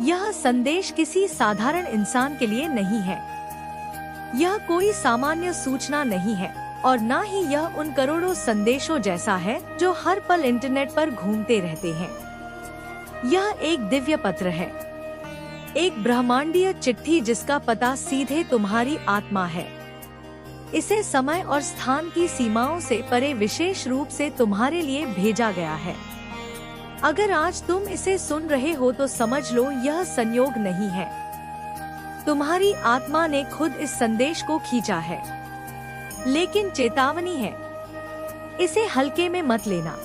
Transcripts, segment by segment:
यह संदेश किसी साधारण इंसान के लिए नहीं है। यह कोई सामान्य सूचना नहीं है और न ही यह उन करोड़ों संदेशों जैसा है जो हर पल इंटरनेट पर घूमते रहते हैं। यह एक दिव्य पत्र है, एक ब्रह्मांडीय चिट्ठी जिसका पता सीधे तुम्हारी आत्मा है। इसे समय और स्थान की सीमाओं से परे विशेष रूप से तुम्हारे लिए भेजा गया है। अगर आज तुम इसे सुन रहे हो तो समझ लो यह संयोग नहीं है। तुम्हारी आत्मा ने खुद इस संदेश को खींचा है। लेकिन चेतावनी है, इसे हल्के में मत लेना।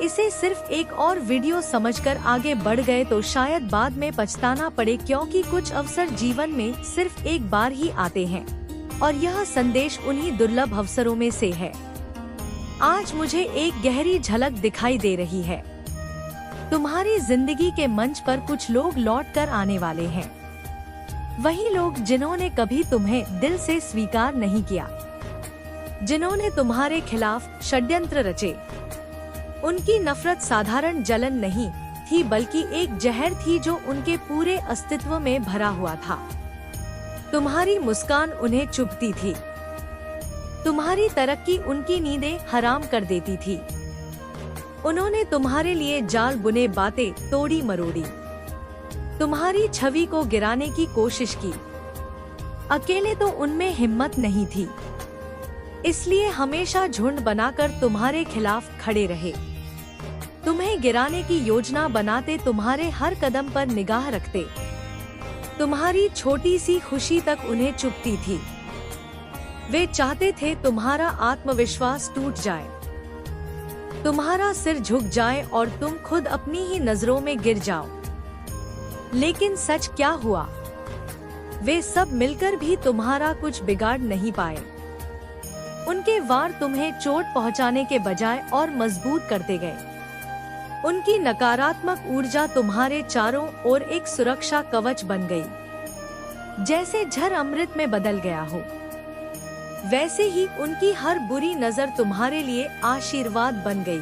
इसे सिर्फ एक और वीडियो समझकर आगे बढ़ गए तो शायद बाद में पछताना पड़े, क्योंकि कुछ अवसर जीवन में सिर्फ एक बार ही आते हैं और यह संदेश उन्हीं दुर्लभ अवसरों में से है। आज मुझे एक गहरी झलक दिखाई दे रही है। तुम्हारी जिंदगी के मंच पर कुछ लोग लौट कर आने वाले हैं। वही लोग जिन्होंने कभी तुम्हें दिल से स्वीकार नहीं किया, जिन्होंने तुम्हारे खिलाफ षड्यंत्र रचे। उनकी नफरत साधारण जलन नहीं थी, बल्कि एक जहर थी जो उनके पूरे अस्तित्व में भरा हुआ था। तुम्हारी मुस्कान उन्हें चुभती थी, तुम्हारी तरक्की उनकी नींदें हराम कर देती थी। उन्होंने तुम्हारे लिए जाल बुने, बातें तोड़ी मरोड़ी, तुम्हारी छवि को गिराने की कोशिश की। अकेले तो उनमें हिम्मत नहीं थी, इसलिए हमेशा झुंड बनाकर तुम्हारे खिलाफ खड़े रहे। तुम्हें गिराने की योजना बनाते, तुम्हारे हर कदम पर निगाह रखते। तुम्हारी छोटी सी खुशी तक उन्हें चुभती थी। वे चाहते थे तुम्हारा आत्मविश्वास टूट जाए, तुम्हारा सिर झुक जाए और तुम खुद अपनी ही नजरों में गिर जाओ। लेकिन सच क्या हुआ? वे सब मिलकर भी तुम्हारा कुछ बिगाड़ नहीं पाए। उनके वार तुम्हें चोट पहुंचाने के बजाय और मजबूत करते गए। उनकी नकारात्मक ऊर्जा तुम्हारे चारों ओर एक सुरक्षा कवच बन गई। जैसे झर अमृत में बदल गया हो, वैसे ही उनकी हर बुरी नजर तुम्हारे लिए आशीर्वाद बन गई।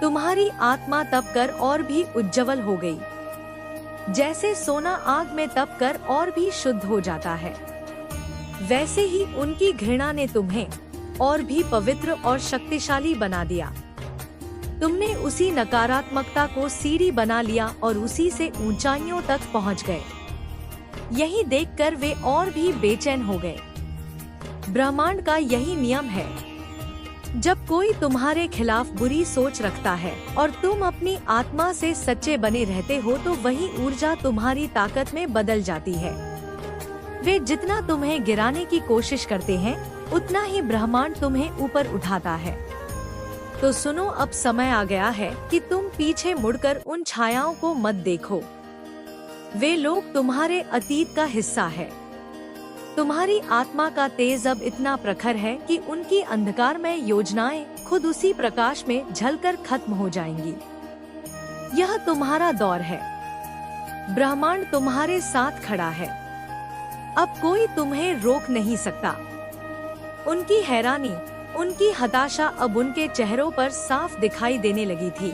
तुम्हारी आत्मा तपकर और भी उज्जवल हो गई, जैसे सोना आग में तपकर और भी शुद्ध हो जाता है। वैसे ही उनकी घृणा ने तुम्हें और भी पवित्र और शक्तिशाली बना दिया। तुमने उसी नकारात्मकता को सीढ़ी बना लिया और उसी से ऊंचाइयों तक पहुंच गए। यही देखकर वे और भी बेचैन हो गए। ब्रह्मांड का यही नियम है, जब कोई तुम्हारे खिलाफ बुरी सोच रखता है और तुम अपनी आत्मा से सच्चे बने रहते हो, तो वही ऊर्जा तुम्हारी ताकत में बदल जाती है। वे जितना तुम्हें गिराने की कोशिश करते हैं, उतना ही ब्रह्मांड तुम्हें ऊपर उठाता है। तो सुनो, अब समय आ गया है कि तुम पीछे मुड़कर उन छायाओं को मत देखो। वे लोग तुम्हारे अतीत का हिस्सा है। तुम्हारी आत्मा का तेज अब इतना प्रखर है कि उनकी अंधकारमय योजनाएं खुद उसी प्रकाश में झलकर खत्म हो जाएंगी। यह तुम्हारा दौर है। ब्रह्मांड तुम्हारे साथ खड़ा है। अब कोई तुम्हें रोक नहीं सकता। उनकी हैरानी, उनकी हताशा अब उनके चेहरों पर साफ दिखाई देने लगी थी।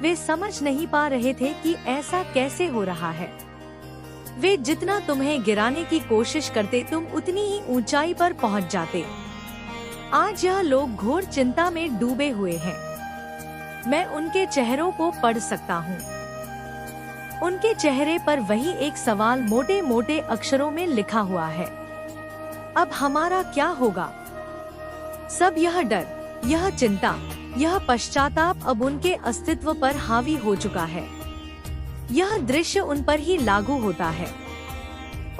वे समझ नहीं पा रहे थे कि ऐसा कैसे हो रहा है। वे जितना तुम्हें गिराने की कोशिश करते, तुम उतनी ही ऊंचाई पर पहुंच जाते। आज यह लोग घोर चिंता में डूबे हुए हैं। मैं उनके चेहरों को पढ़ सकता हूँ। उनके चेहरे पर वही एक सवाल मोटे मोटे अक्षरों में लिखा हुआ है, अब हमारा क्या होगा? सब यह डर, यह चिंता, यह पश्चाताप अब उनके अस्तित्व पर हावी हो चुका है। यह दृश्य उन पर ही लागू होता है।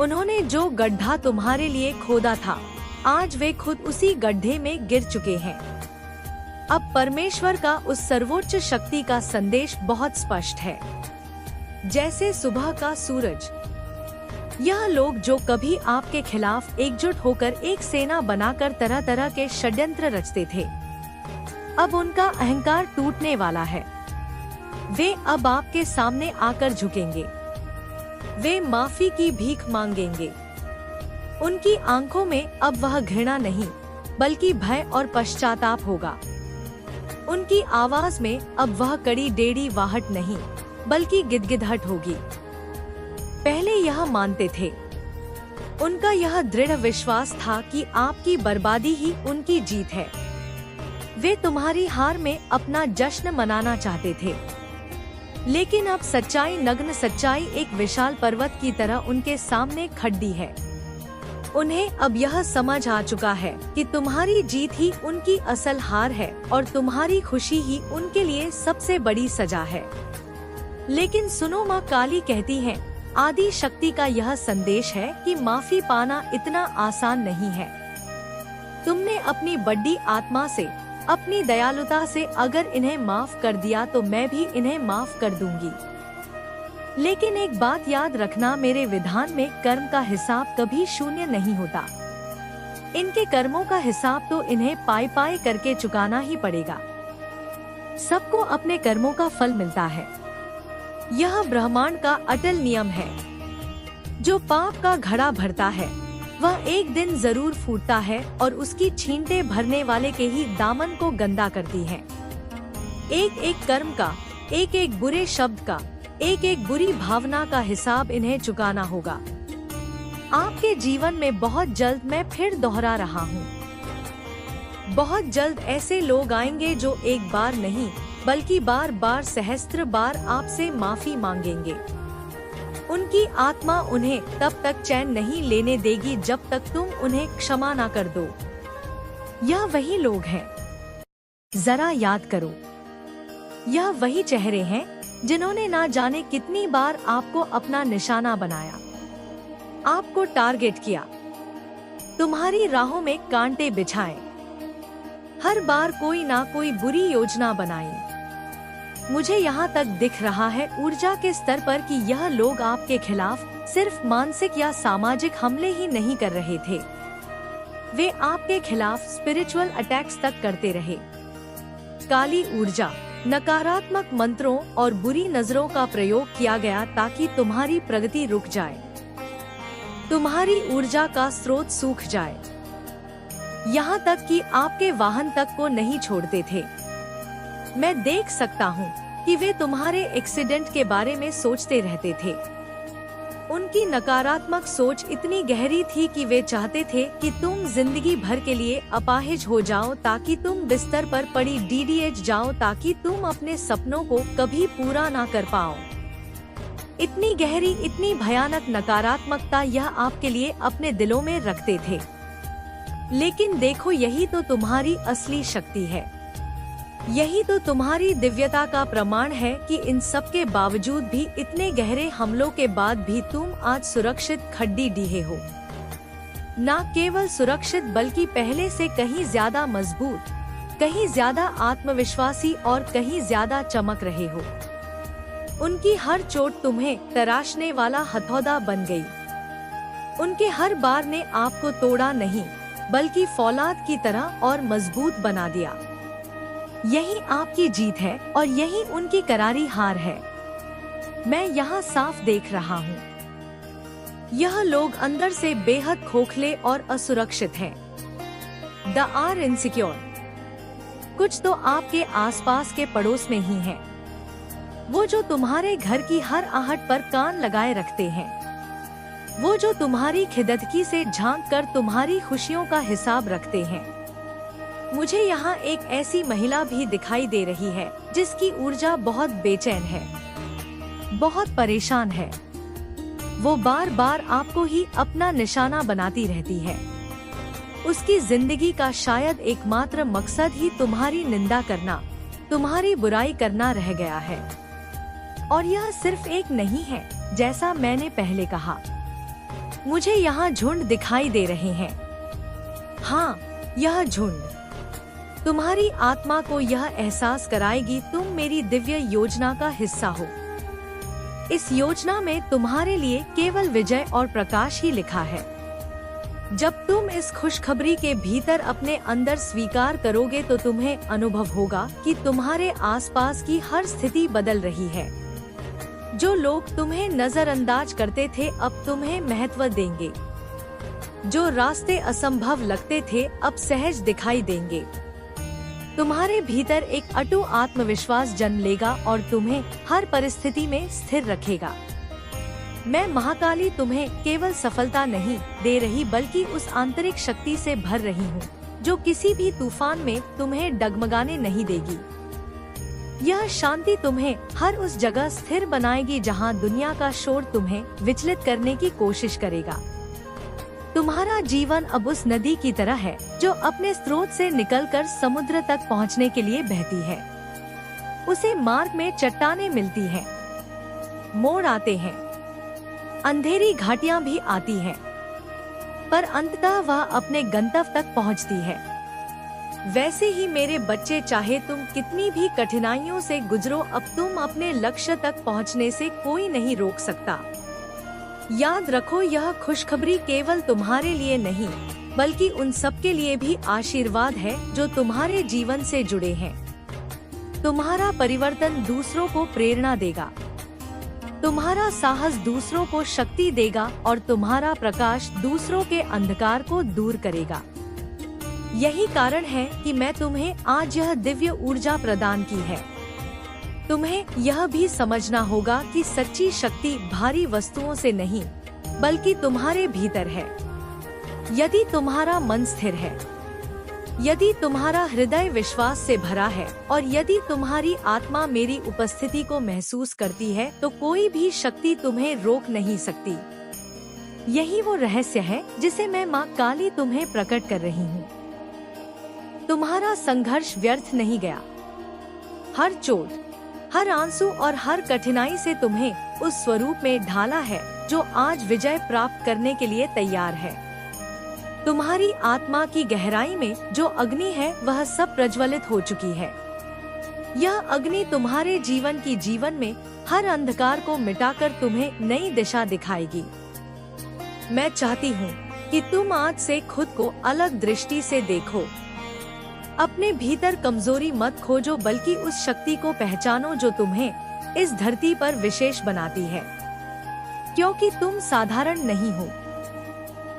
उन्होंने जो गड्ढा तुम्हारे लिए खोदा था, आज वे खुद उसी गड्ढे में गिर चुके हैं। अब परमेश्वर का उस सर्वोच्च शक्ति का संदेश बहुत स्पष्ट है, जैसे सुबह का सूरज। यह लोग जो कभी आपके खिलाफ एकजुट होकर एक सेना बनाकर तरह तरह के षड्यंत्र रचते थे, अब उनका अहंकार टूटने वाला है। वे अब आपके सामने आकर झुकेंगे। वे माफी की भीख मांगेंगे। उनकी आंखों में अब वह घृणा नहीं, बल्कि भय और पश्चाताप होगा। उनकी आवाज में अब वह कड़ी टेढ़ी वाहट नहीं, बल्कि गिदगिदाहट होगी। पहले यह मानते थे। उनका यह दृढ़ विश्वास था कि आपकी बर्बादी ही उनकी जीत है। वे तुम्हारी हार में अपना जश्न मनाना चाहते थे। लेकिन अब सच्चाई, नग्न सच्चाई एक विशाल पर्वत की तरह उनके सामने खड़ी है। उन्हें अब यह समझ आ चुका है कि तुम्हारी जीत ही उनकी असल हार है और तुम्हारी खुशी ही उनके लिए सबसे बड़ी सजा है। लेकिन सुनो, माँ काली कहती है, आदि शक्ति का यह संदेश है कि माफी पाना इतना आसान नहीं है। तुमने अपनी बड़ी आत्मा से, अपनी दयालुता से अगर इन्हें माफ कर दिया तो मैं भी इन्हें माफ कर दूंगी। लेकिन एक बात याद रखना, मेरे विधान में कर्म का हिसाब कभी शून्य नहीं होता। इनके कर्मों का हिसाब तो इन्हें पाई पाई करके चुकाना ही पड़ेगा। सबको अपने कर्मों का फल मिलता है। यह ब्रह्मांड का अटल नियम है। जो पाप का घड़ा भरता है वह एक दिन जरूर फूटता है और उसकी छींटे भरने वाले के ही दामन को गंदा करती है। एक एक कर्म का, एक एक बुरे शब्द का, एक एक बुरी भावना का हिसाब इन्हें चुकाना होगा। आपके जीवन में बहुत जल्द, मैं फिर दोहरा रहा हूँ, बहुत जल्द ऐसे लोग आएंगे जो एक बार नहीं बल्कि बार बार, सहस्त्र बार आपसे माफी मांगेंगे। उनकी आत्मा उन्हें तब तक चैन नहीं लेने देगी जब तक तुम उन्हें क्षमा ना कर दो। यह वही लोग हैं, जरा याद करो, यह वही चेहरे हैं जिन्होंने ना जाने कितनी बार आपको अपना निशाना बनाया, आपको टारगेट किया, तुम्हारी राहों में कांटे बिछाए, हर बार कोई ना कोई बुरी योजना बनाई। मुझे यहाँ तक दिख रहा है ऊर्जा के स्तर पर कि यह लोग आपके खिलाफ सिर्फ मानसिक या सामाजिक हमले ही नहीं कर रहे थे, वे आपके खिलाफ स्पिरिचुअल अटैक्स तक करते रहे। काली ऊर्जा, नकारात्मक मंत्रों और बुरी नजरों का प्रयोग किया गया ताकि तुम्हारी प्रगति रुक जाए, तुम्हारी ऊर्जा का स्रोत सूख जाए। यहाँ तक कि आपके वाहन तक को नहीं छोड़ते थे। मैं देख सकता हूँ कि वे तुम्हारे एक्सीडेंट के बारे में सोचते रहते थे। उनकी नकारात्मक सोच इतनी गहरी थी कि वे चाहते थे कि तुम जिंदगी भर के लिए अपाहिज हो जाओ, ताकि तुम बिस्तर पर पड़ी DDH जाओ, ताकि तुम अपने सपनों को कभी पूरा ना कर पाओ। इतनी गहरी, इतनी भयानक नकारात्मकता यह आपके लिए अपने दिलों में रखते थे। लेकिन देखो, यही तो तुम्हारी असली शक्ति है, यही तो तुम्हारी दिव्यता का प्रमाण है कि इन सब के बावजूद भी, इतने गहरे हमलों के बाद भी तुम आज सुरक्षित खड्डी डीहे हो। न केवल सुरक्षित बल्कि पहले से कहीं ज्यादा मजबूत, कहीं ज्यादा आत्मविश्वासी और कहीं ज्यादा चमक रहे हो। उनकी हर चोट तुम्हें तराशने वाला हथौड़ा बन गई। उनके हर बार ने आपको तोड़ा नहीं बल्कि फौलाद की तरह और मजबूत बना दिया। यही आपकी जीत है और यही उनकी करारी हार है। मैं यहाँ साफ देख रहा हूँ, यह लोग अंदर से बेहद खोखले और असुरक्षित हैं। They are insecure. कुछ तो आपके आसपास के पड़ोस में ही हैं, वो जो तुम्हारे घर की हर आहट पर कान लगाए रखते हैं, वो जो तुम्हारी खिदतगी से झांक कर तुम्हारी खुशियों का हिसाब रखते हैं। मुझे यहाँ एक ऐसी महिला भी दिखाई दे रही है जिसकी ऊर्जा बहुत बेचैन है, बहुत परेशान है। वो बार बार आपको ही अपना निशाना बनाती रहती है। उसकी जिंदगी का शायद एकमात्र मकसद ही तुम्हारी निंदा करना, तुम्हारी बुराई करना रह गया है। और यह सिर्फ एक नहीं है, जैसा मैंने पहले कहा, मुझे यहाँ झुंड दिखाई दे रहे हैं। हाँ, यह झुंड तुम्हारी आत्मा को यह एहसास कराएगी तुम मेरी दिव्य योजना का हिस्सा हो। इस योजना में तुम्हारे लिए केवल विजय और प्रकाश ही लिखा है। जब तुम इस खुशखबरी के भीतर अपने अंदर स्वीकार करोगे तो तुम्हें अनुभव होगा कि तुम्हारे आसपास की हर स्थिति बदल रही है। जो लोग तुम्हें नजरअंदाज करते थे अब तुम्हें महत्व देंगे। जो रास्ते असंभव लगते थे अब सहज दिखाई देंगे। तुम्हारे भीतर एक अटूट आत्मविश्वास जन्म लेगा और तुम्हें हर परिस्थिति में स्थिर रखेगा। मैं महाकाली तुम्हें केवल सफलता नहीं दे रही बल्कि उस आंतरिक शक्ति से भर रही हूँ जो किसी भी तूफान में तुम्हें डगमगाने नहीं देगी। यह शांति तुम्हें हर उस जगह स्थिर बनाएगी जहाँ दुनिया का शोर तुम्हें विचलित करने की कोशिश करेगा। तुम्हारा जीवन अब उस नदी की तरह है जो अपने स्रोत से निकलकर समुद्र तक पहुँचने के लिए बहती है। उसे मार्ग में चट्टानें मिलती हैं, मोड़ आते हैं, अंधेरी घाटियां भी आती हैं, पर अंततः वह अपने गंतव्य तक पहुंचती है। वैसे ही मेरे बच्चे, चाहे तुम कितनी भी कठिनाइयों से गुजरो, अब तुम अपने लक्ष्य तक पहुंचने से कोई नहीं रोक सकता। याद रखो, यह खुशखबरी केवल तुम्हारे लिए नहीं बल्कि उन सब के लिए भी आशीर्वाद है जो तुम्हारे जीवन से जुड़े हैं। तुम्हारा परिवर्तन दूसरों को प्रेरणा देगा, तुम्हारा साहस दूसरों को शक्ति देगा और तुम्हारा प्रकाश दूसरों के अंधकार को दूर करेगा। यही कारण है कि मैं तुम्हें आज यह दिव्य ऊर्जा प्रदान की है। तुम्हें यह भी समझना होगा कि सच्ची शक्ति भारी वस्तुओं से नहीं बल्कि तुम्हारे भीतर है। यदि तुम्हारा मन स्थिर है, यदि तुम्हारा हृदय विश्वास से भरा है और यदि तुम्हारी आत्मा मेरी उपस्थिति को महसूस करती है, तो कोई भी शक्ति तुम्हें रोक नहीं सकती। यही वो रहस्य है जिसे मैं माँ काली तुम्हें प्रकट कर रही हूँ। तुम्हारा संघर्ष व्यर्थ नहीं गया। हर चोट, हर आंसू और हर कठिनाई से तुम्हें उस स्वरूप में ढाला है जो आज विजय प्राप्त करने के लिए तैयार है। तुम्हारी आत्मा की गहराई में जो अग्नि है वह सब प्रज्वलित हो चुकी है। यह अग्नि तुम्हारे जीवन में हर अंधकार को मिटाकर तुम्हें नई दिशा दिखाएगी। मैं चाहती हूँ कि तुम आज से खुद को अलग दृष्टि से देखो। अपने भीतर कमजोरी मत खोजो बल्कि उस शक्ति को पहचानो जो तुम्हें इस धरती पर विशेष बनाती है। क्योंकि तुम साधारण नहीं हो,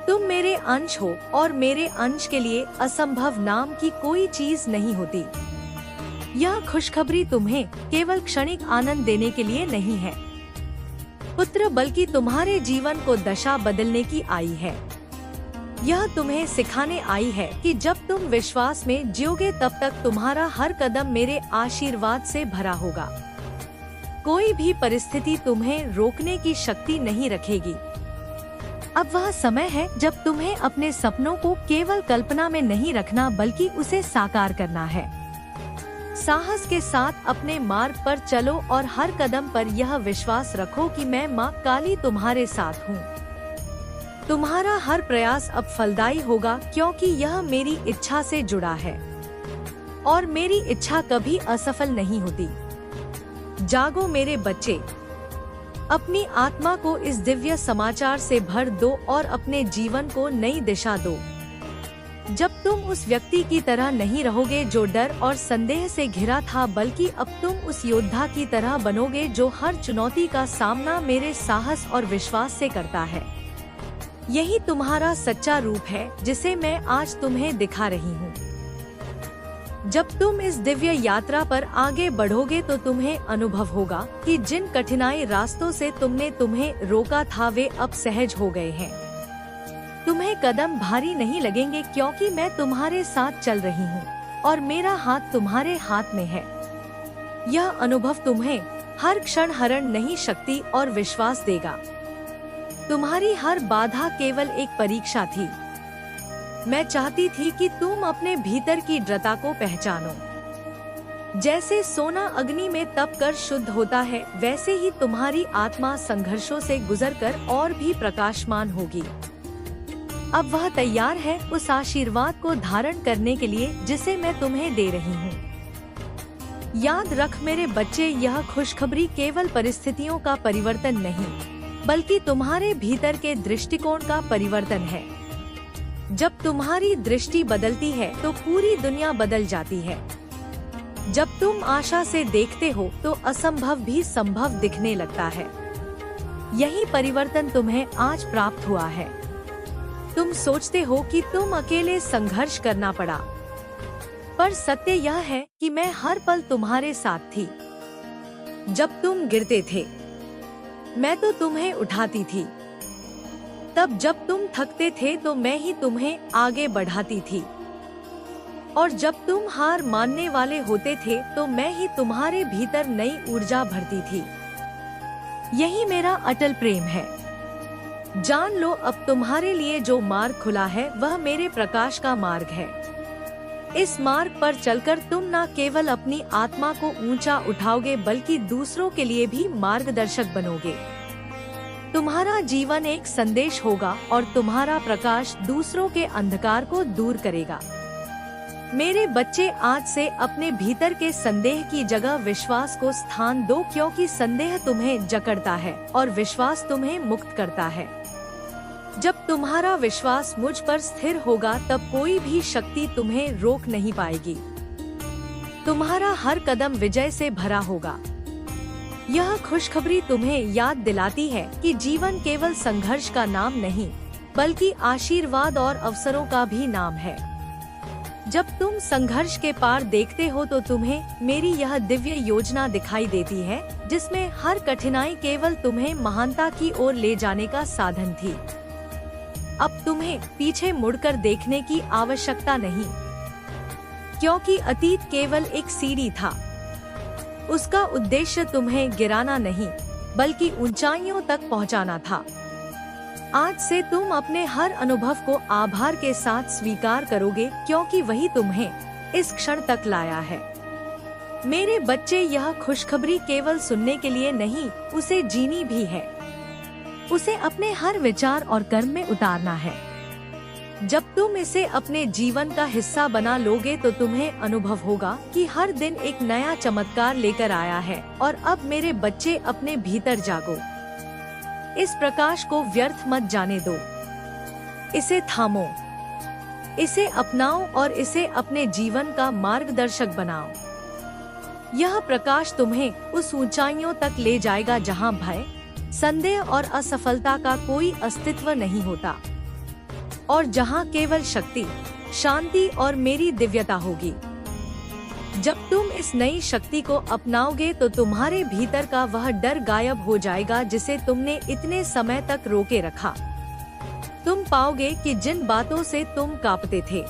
तुम मेरे अंश हो और मेरे अंश के लिए असंभव नाम की कोई चीज नहीं होती। यह खुशखबरी तुम्हें केवल क्षणिक आनंद देने के लिए नहीं है पुत्र, बल्कि तुम्हारे जीवन को दशा बदलने की आई है। यह तुम्हें सिखाने आई है कि जब तुम विश्वास में जियोगे तब तक तुम्हारा हर कदम मेरे आशीर्वाद से भरा होगा। कोई भी परिस्थिति तुम्हें रोकने की शक्ति नहीं रखेगी। अब वह समय है जब तुम्हें अपने सपनों को केवल कल्पना में नहीं रखना बल्कि उसे साकार करना है। साहस के साथ अपने मार्ग पर चलो और हर कदम पर यह विश्वास रखो कि मैं माँ काली तुम्हारे साथ हूँ। तुम्हारा हर प्रयास अब फलदायी होगा क्योंकि यह मेरी इच्छा से जुड़ा है और मेरी इच्छा कभी असफल नहीं होती। जागो मेरे बच्चे, अपनी आत्मा को इस दिव्य समाचार से भर दो और अपने जीवन को नई दिशा दो। जब तुम उस व्यक्ति की तरह नहीं रहोगे जो डर और संदेह से घिरा था, बल्कि अब तुम उस योद्धा की तरह बनोगे जो हर चुनौती का सामना मेरे साहस और विश्वास से करता है। यही तुम्हारा सच्चा रूप है जिसे मैं आज तुम्हें दिखा रही हूँ। जब तुम इस दिव्य यात्रा पर आगे बढ़ोगे तो तुम्हें अनुभव होगा कि जिन कठिनाई रास्तों से तुम्हें रोका था वे अब सहज हो गए हैं। तुम्हें कदम भारी नहीं लगेंगे क्योंकि मैं तुम्हारे साथ चल रही हूँ और मेरा हाथ तुम्हारे हाथ में है। यह अनुभव तुम्हें हर क्षण हरण नहीं, शक्ति और विश्वास देगा। तुम्हारी हर बाधा केवल एक परीक्षा थी। मैं चाहती थी कि तुम अपने भीतर की दृढ़ता को पहचानो। जैसे सोना अग्नि में तप कर शुद्ध होता है, वैसे ही तुम्हारी आत्मा संघर्षों से गुजरकर और भी प्रकाशमान होगी। अब वह तैयार है उस आशीर्वाद को धारण करने के लिए जिसे मैं तुम्हें दे रही हूँ। याद रख मेरे बच्चे, यह खुशखबरी केवल परिस्थितियों का परिवर्तन नहीं बल्कि तुम्हारे भीतर के दृष्टिकोण का परिवर्तन है। जब तुम्हारी दृष्टि बदलती है तो पूरी दुनिया बदल जाती है। जब तुम आशा से देखते हो तो असंभव भी संभव दिखने लगता है। यही परिवर्तन तुम्हें आज प्राप्त हुआ है। तुम सोचते हो कि तुम अकेले संघर्ष करना पड़ा, पर सत्य यह है कि मैं हर पल तुम्हारे साथ थी। जब तुम गिरते थे, मैं तो तुम्हें उठाती थी। तब जब तुम थकते थे तो मैं ही तुम्हें आगे बढ़ाती थी। और जब तुम हार मानने वाले होते थे तो मैं ही तुम्हारे भीतर नई ऊर्जा भरती थी। यही मेरा अटल प्रेम है। जान लो, अब तुम्हारे लिए जो मार्ग खुला है वह मेरे प्रकाश का मार्ग है। इस मार्ग पर चलकर तुम न केवल अपनी आत्मा को ऊंचा उठाओगे बल्कि दूसरों के लिए भी मार्गदर्शक बनोगे। तुम्हारा जीवन एक संदेश होगा और तुम्हारा प्रकाश दूसरों के अंधकार को दूर करेगा। मेरे बच्चे, आज से अपने भीतर के संदेह की जगह विश्वास को स्थान दो, क्योंकि संदेह तुम्हें जकड़ता है और विश्वास तुम्हें मुक्त करता है। जब तुम्हारा विश्वास मुझ पर स्थिर होगा तब कोई भी शक्ति तुम्हें रोक नहीं पाएगी। तुम्हारा हर कदम विजय से भरा होगा। यह खुशखबरी तुम्हें याद दिलाती है कि जीवन केवल संघर्ष का नाम नहीं बल्कि आशीर्वाद और अवसरों का भी नाम है। जब तुम संघर्ष के पार देखते हो तो तुम्हें मेरी यह दिव्य योजना दिखाई देती है, जिसमें हर कठिनाई केवल तुम्हें महानता की ओर ले जाने का साधन थी। अब तुम्हें पीछे मुड़कर देखने की आवश्यकता नहीं, क्योंकि अतीत केवल एक सीढ़ी था। उसका उद्देश्य तुम्हें गिराना नहीं बल्कि ऊंचाइयों तक पहुंचाना था। आज से तुम अपने हर अनुभव को आभार के साथ स्वीकार करोगे, क्योंकि वही तुम्हें इस क्षण तक लाया है। मेरे बच्चे, यह खुशखबरी केवल सुनने के लिए नहीं, उसे जीनी भी है। उसे अपने हर विचार और कर्म में उतारना है। जब तुम इसे अपने जीवन का हिस्सा बना लोगे तो तुम्हें अनुभव होगा कि हर दिन एक नया चमत्कार लेकर आया है। और अब मेरे बच्चे, अपने भीतर जागो। इस प्रकाश को व्यर्थ मत जाने दो। इसे थामो, इसे अपनाओ और इसे अपने जीवन का मार्गदर्शक बनाओ। यह प्रकाश तुम्हें उस ऊंचाइयों तक ले जाएगा जहां भय, संदेह और असफलता का कोई अस्तित्व नहीं होता, और जहां केवल शक्ति, शांति और मेरी दिव्यता होगी। जब तुम इस नई शक्ति को अपनाओगे तो तुम्हारे भीतर का वह डर गायब हो जाएगा जिसे तुमने इतने समय तक रोके रखा। तुम पाओगे कि जिन बातों से तुम कांपते थे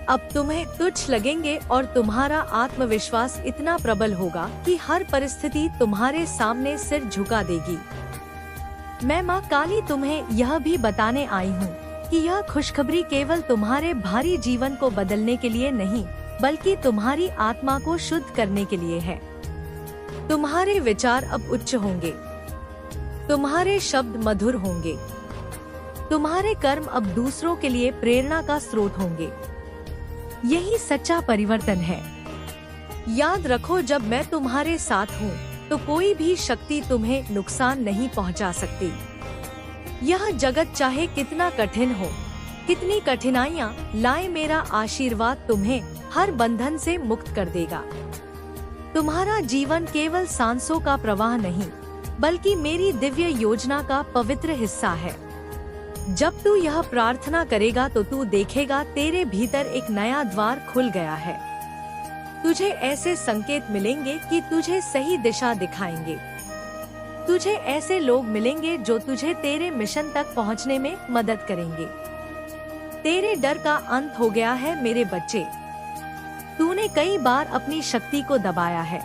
अब तुम्हें तुच्छ लगेंगे और तुम्हारा आत्मविश्वास इतना प्रबल होगा कि हर परिस्थिति तुम्हारे सामने सिर झुका देगी। मैं माँ काली तुम्हें यह भी बताने आई हूँ कि यह खुशखबरी केवल तुम्हारे भारी जीवन को बदलने के लिए नहीं बल्कि तुम्हारी आत्मा को शुद्ध करने के लिए है। तुम्हारे विचार अब उच्च होंगे, तुम्हारे शब्द मधुर होंगे, तुम्हारे कर्म अब दूसरों के लिए प्रेरणा का स्रोत होंगे। यही सच्चा परिवर्तन है। याद रखो, जब मैं तुम्हारे साथ हूँ तो कोई भी शक्ति तुम्हें नुकसान नहीं पहुँचा सकती। यह जगत चाहे कितना कठिन हो, कितनी कठिनाइयाँ लाए, मेरा आशीर्वाद तुम्हें हर बंधन से मुक्त कर देगा। तुम्हारा जीवन केवल सांसों का प्रवाह नहीं बल्कि मेरी दिव्य योजना का पवित्र हिस्सा है। जब तू यह प्रार्थना करेगा तो तू देखेगा तेरे भीतर एक नया द्वार खुल गया है। तुझे ऐसे संकेत मिलेंगे कि तुझे सही दिशा दिखाएंगे। तुझे ऐसे लोग मिलेंगे जो तुझे तेरे मिशन तक पहुंचने में मदद करेंगे। तेरे डर का अंत हो गया है मेरे बच्चे। तूने कई बार अपनी शक्ति को दबाया है।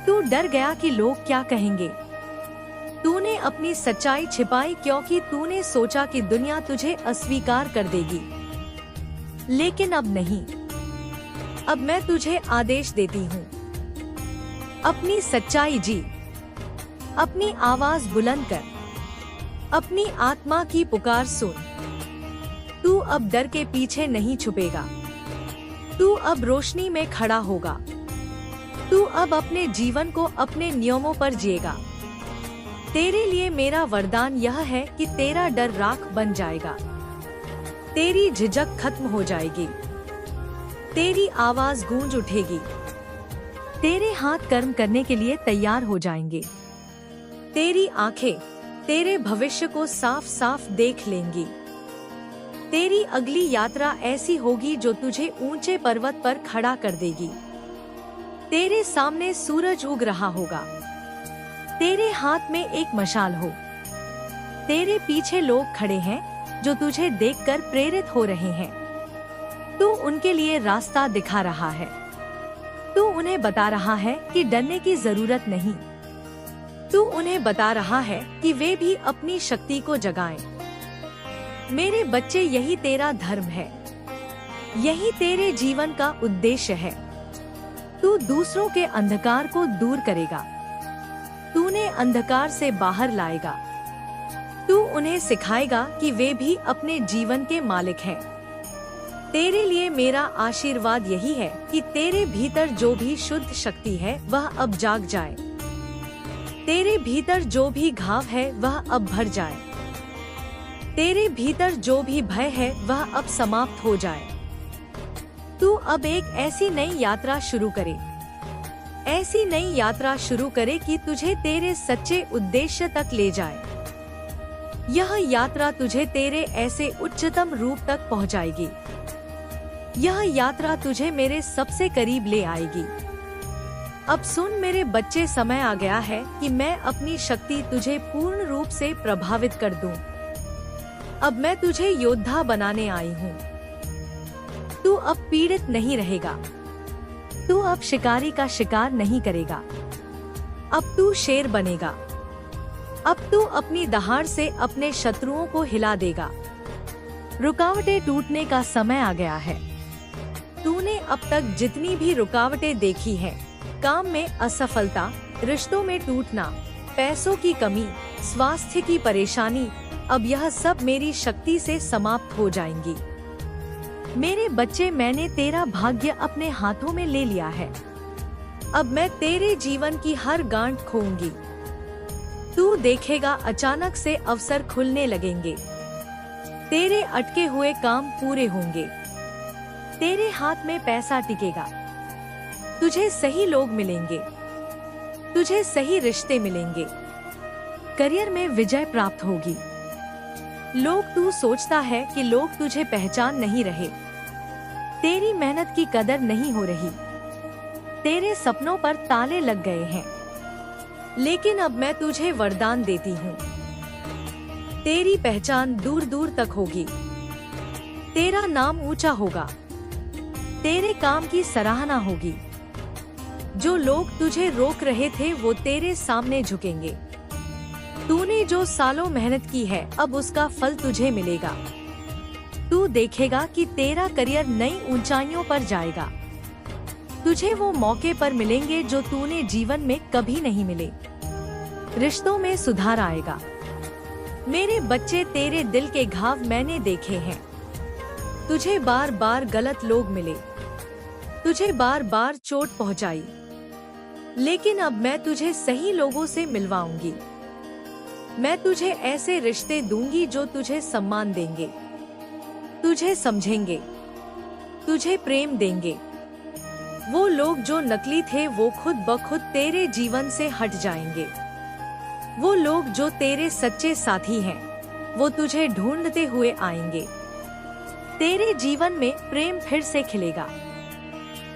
तू डर गया कि लोग क्या कहेंगे। तूने अपनी सच्चाई छिपाई क्योंकि तूने सोचा कि दुनिया तुझे अस्वीकार कर देगी। लेकिन अब नहीं, अब मैं तुझे आदेश देती हूँ, अपनी सच्चाई जी, अपनी आवाज बुलंद कर, अपनी आत्मा की पुकार सुन। तू अब डर के पीछे नहीं छुपेगा। तू अब रोशनी में खड़ा होगा। तू अब अपने जीवन को अपने नियमों पर जिएगा। तेरे लिए मेरा वरदान यह है कि तेरा डर राख बन जाएगा, तेरी झिझक खत्म हो जाएगी, तेरी आवाज गूंज उठेगी, तेरे हाथ कर्म करने के लिए तैयार हो जाएंगे, तेरी आंखें तेरे भविष्य को साफ साफ देख लेंगी, तेरी अगली यात्रा ऐसी होगी जो तुझे ऊंचे पर्वत पर खड़ा कर देगी। तेरे सामने सूरज उग रहा होगा, तेरे हाथ में एक मशाल हो। तेरे पीछे लोग खड़े हैं जो तुझे देखकर प्रेरित हो रहे हैं। तू उनके लिए रास्ता दिखा रहा है। तू उन्हें बता रहा है कि डरने की जरूरत नहीं। तू उन्हें बता रहा है कि वे भी अपनी शक्ति को जगाएं। मेरे बच्चे, यही तेरा धर्म है, यही तेरे जीवन का उद्देश्य है। तू दूसरों के अंधकार को दूर करेगा, तूने अंधकार से बाहर लाएगा। तू उन्हें सिखाएगा कि वे भी अपने जीवन के मालिक हैं। तेरे लिए मेरा आशीर्वाद यही है कि तेरे भीतर जो भी शुद्ध शक्ति है वह अब जाग जाए। तेरे भीतर जो भी घाव है वह अब भर जाए। तेरे भीतर जो भी भय है वह अब समाप्त हो जाए। तू अब एक ऐसी नई यात्रा शुरू करे, ऐसी नई यात्रा शुरू करे कि तुझे तेरे सच्चे उद्देश्य तक ले जाए। यह यात्रा तुझे तेरे ऐसे उच्चतम रूप तक पहुंचाएगी। यह यात्रा तुझे मेरे सबसे करीब ले आएगी। अब सुन मेरे बच्चे, समय आ गया है कि मैं अपनी शक्ति तुझे पूर्ण रूप से प्रभावित कर दूं। अब मैं तुझे योद्धा बनाने आई हूँ। तू अब पीड़ित नहीं रहेगा। तू अब शिकारी का शिकार नहीं करेगा। अब तू शेर बनेगा। अब तू अपनी दहाड़ से अपने शत्रुओं को हिला देगा। रुकावटें टूटने का समय आ गया है। तूने अब तक जितनी भी रुकावटें देखी हैं, काम में असफलता, रिश्तों में टूटना, पैसों की कमी, स्वास्थ्य की परेशानी, अब यह सब मेरी शक्ति से समाप्त हो जाएंगी। मेरे बच्चे, मैंने तेरा भाग्य अपने हाथों में ले लिया है। अब मैं तेरे जीवन की हर गांठ खोऊंगी। तू देखेगा अचानक से अवसर खुलने लगेंगे। तेरे अटके हुए काम पूरे होंगे। तेरे हाथ में पैसा टिकेगा। तुझे सही लोग मिलेंगे। तुझे सही रिश्ते मिलेंगे। करियर में विजय प्राप्त होगी। तू सोचता है कि लोग तुझे पहचान नहीं रहे, तेरी मेहनत की कदर नहीं हो रही, तेरे सपनों पर ताले लग गए हैं, लेकिन अब मैं तुझे वरदान देती हूँ। तेरी पहचान दूर दूर तक होगी। तेरा नाम ऊंचा होगा। तेरे काम की सराहना होगी। जो लोग तुझे रोक रहे थे वो तेरे सामने झुकेंगे। तूने जो सालों मेहनत की है, अब उसका फल तुझे मिलेगा। तू देखेगा कि तेरा करियर नई ऊंचाइयों पर जाएगा। तुझे वो मौके पर मिलेंगे जो तूने जीवन में कभी नहीं मिले। रिश्तों में सुधार आएगा। मेरे बच्चे, तेरे दिल के घाव मैंने देखे हैं। तुझे बार बार गलत लोग मिले, तुझे बार बार चोट पहुंचाई, लेकिन अब मैं तुझे सही लोगों से मिलवाऊंगी। मैं तुझे ऐसे रिश्ते दूंगी जो तुझे सम्मान देंगे, तुझे समझेंगे, तुझे प्रेम देंगे। वो लोग जो नकली थे वो खुद ब खुद तेरे जीवन से हट जाएंगे। वो लोग जो तेरे सच्चे साथी हैं, वो तुझे ढूंढते हुए आएंगे। तेरे जीवन में प्रेम फिर से खिलेगा।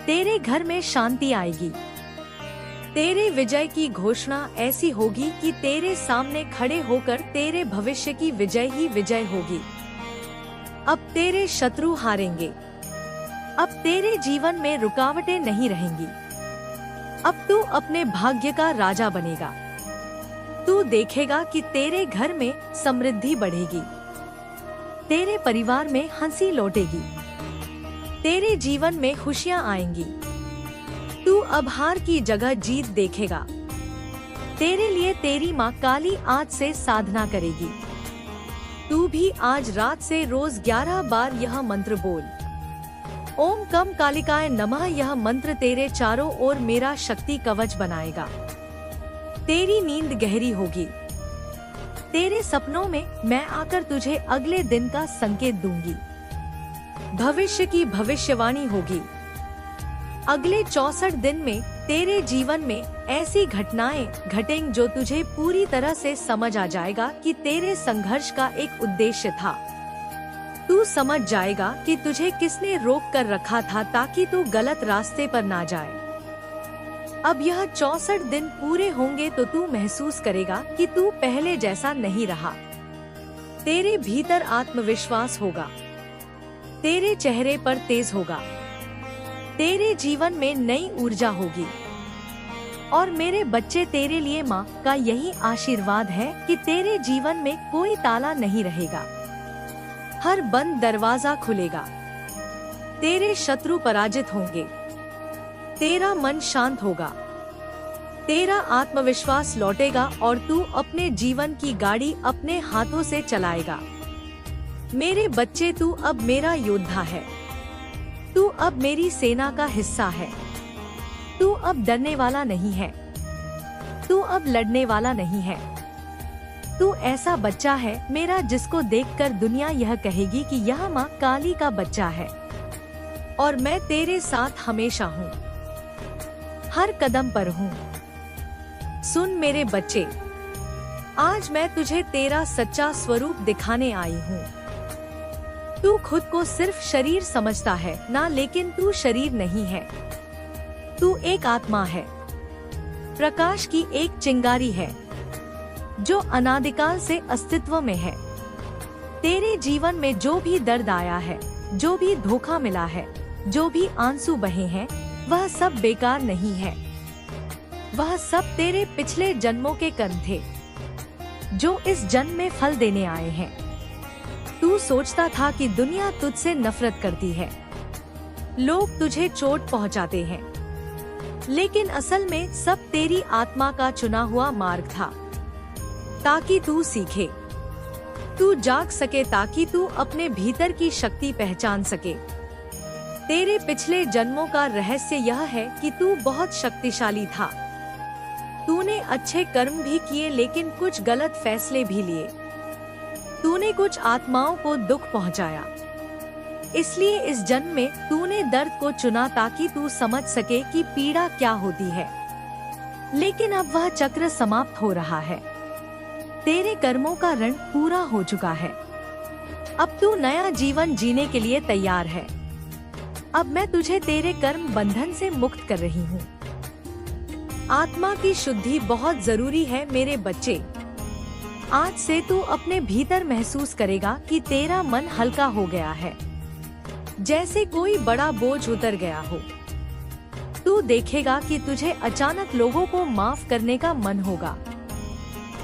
तेरे घर में शांति आएगी। तेरे विजय की घोषणा ऐसी होगी कि तेरे सामने खड़े होकर तेरे भविष्य की विजय ही विजय होगी। अब तेरे शत्रु हारेंगे। अब तेरे जीवन में रुकावटें नहीं रहेंगी। अब तू अपने भाग्य का राजा बनेगा। तू देखेगा कि तेरे घर में समृद्धि बढ़ेगी। तेरे परिवार में हंसी लौटेगी। तेरे जीवन में खुशियां आएंगी। तू अब हार की जगह जीत देखेगा। तेरे लिए तेरी माँ काली आज से साधना करेगी। तू भी आज रात से रोज 11 बार यह मंत्र बोल, ओम कम कालिकाय नमः। यह मंत्र तेरे चारों ओर मेरा शक्ति कवच बनाएगा। तेरी नींद गहरी होगी। तेरे सपनों में मैं आकर तुझे अगले दिन का संकेत दूंगी। भविष्य की भविष्यवाणी होगी। अगले 64 दिन में तेरे जीवन में ऐसी घटनाएं घटेंगी जो तुझे पूरी तरह से समझ आ जाएगा कि तेरे संघर्ष का एक उद्देश्य था। तू तू समझ जाएगा कि तुझे किसने रोक कर रखा था ताकि तू गलत रास्ते पर ना जाए। अब यह 64 दिन पूरे होंगे तो तू महसूस करेगा कि तू पहले जैसा नहीं रहा। तेरे भीतर आत्मविश्वास होगा, तेरे चेहरे पर तेज होगा, तेरे जीवन में नई ऊर्जा होगी। और मेरे बच्चे, तेरे लिए माँ का यही आशीर्वाद है कि तेरे जीवन में कोई ताला नहीं रहेगा, हर बंद दरवाजा खुलेगा, तेरे शत्रु पराजित होंगे, तेरा मन शांत होगा, तेरा आत्मविश्वास लौटेगा और तू अपने जीवन की गाड़ी अपने हाथों से चलाएगा। मेरे बच्चे, तू अब मेरा योद्धा है, तू अब मेरी सेना का हिस्सा है। तू अब डरने वाला नहीं है, तू अब लड़ने वाला नहीं है। तू ऐसा बच्चा है मेरा जिसको देखकर दुनिया यह कहेगी कि यह माँ काली का बच्चा है। और मैं तेरे साथ हमेशा हूँ, हर कदम पर हूँ। सुन मेरे बच्चे, आज मैं तुझे तेरा सच्चा स्वरूप दिखाने आई हूँ। तू खुद को सिर्फ शरीर समझता है ना, लेकिन तू शरीर नहीं है। तू एक आत्मा है, प्रकाश की एक चिंगारी है जो अनादिकाल से अस्तित्व में है। तेरे जीवन में जो भी दर्द आया है, जो भी धोखा मिला है, जो भी आंसू बहे हैं, वह सब बेकार नहीं है। वह सब तेरे पिछले जन्मों के कर्म थे जो इस जन्म में फल देने आए हैं। तू सोचता था कि दुनिया तुझसे नफरत करती है, लोग तुझे चोट पहुंचाते हैं, लेकिन असल में सब तेरी आत्मा का चुना हुआ मार्ग था, ताकि तू सीखे, तू जाग सके, ताकि तू अपने भीतर की शक्ति पहचान सके। तेरे पिछले जन्मों का रहस्य यह है कि तू बहुत शक्तिशाली था। तूने अच्छे कर्म भी किए, लेकिन कुछ गलत फैसले भी लिए। तूने कुछ आत्माओं को दुख पहुंचाया, इसलिए इस जन्म में तूने दर्द को चुना ताकि तू समझ सके कि पीड़ा क्या होती है। लेकिन अब वह चक्र समाप्त हो रहा है, तेरे कर्मों का ऋण पूरा हो चुका है। अब तू नया जीवन जीने के लिए तैयार है। अब मैं तुझे तेरे कर्म बंधन से मुक्त कर रही हूँ। आत्मा की शुद्धि बहुत जरूरी है मेरे बच्चे। आज से तू अपने भीतर महसूस करेगा कि तेरा मन हल्का हो गया है, जैसे कोई बड़ा बोझ उतर गया हो। तू देखेगा कि तुझे अचानक लोगों को माफ करने का मन होगा।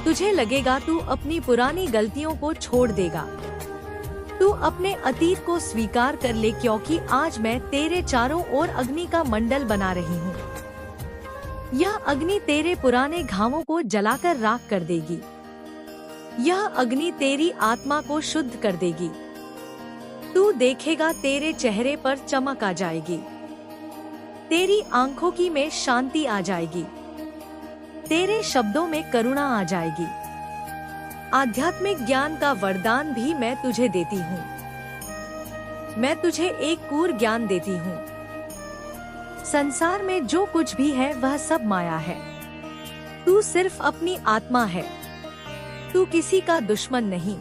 तुझे लगेगा तू अपनी पुरानी गलतियों को छोड़ देगा। तू अपने अतीत को स्वीकार कर ले, क्योंकि आज मैं तेरे चारों ओर अग्नि का मंडल बना रही हूँ। यह अग्नि तेरे पुराने घावों को जलाकर राख कर देगी। यह अग्नि तेरी आत्मा को शुद्ध कर देगी। तू देखेगा तेरे चेहरे पर चमक आ जाएगी, तेरी आंखों की में शांति आ जाएगी, तेरे शब्दों में करुणा आ जाएगी। आध्यात्मिक ज्ञान का वरदान भी मैं तुझे देती हूँ। मैं तुझे एक कूर ज्ञान देती हूँ। संसार में जो कुछ भी है वह सब माया है। तू सिर्फ अपनी आत्मा है, तू किसी का दुश्मन नहीं।